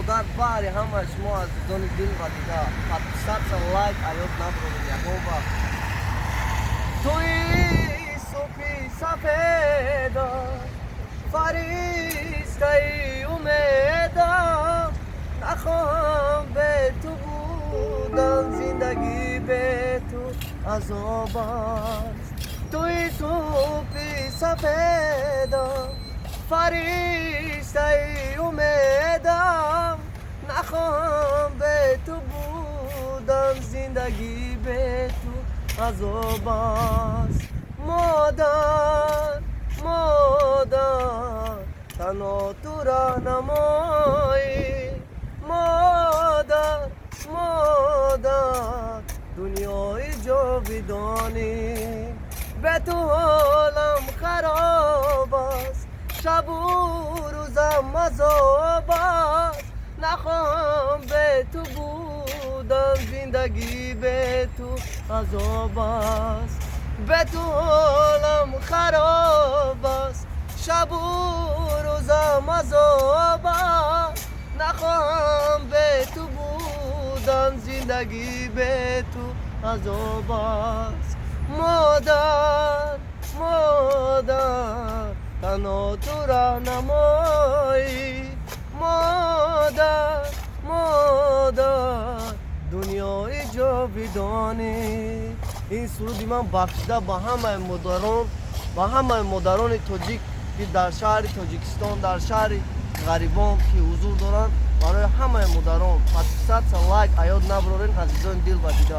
برادر باری همه شما عزیزان دل و دیده 700 لایک ایاد نبرون یکم با توی صبحی سفیدا فریسته امیدم نخواهم به تو بودن زندگی به تو عذاب است توی صبحی سفیدا فریسته امیدم نخواهم به تو بودن زندگی به تو عذاب است مادر تنها تو راهنمایی مادر دنیای جاودانی به تو حالم خراب است شب و روزم عذاب است نخواهم به تو بودن زندگی به تو عذاب است به تو حالم خراب است شب و روزم عذاب است نخواهم به تو بودن زندگی به تو عذاب است مادر تنها تو راهنمایی مادر دنیای جاودانی این سرودی من بخشیده با همه مادران تاجیک که در شهر تاجیکستان در شهر غریبان که حضور دارند برای همه مادران 700 لایک ایاد نبرورین عزیزان دل و دیده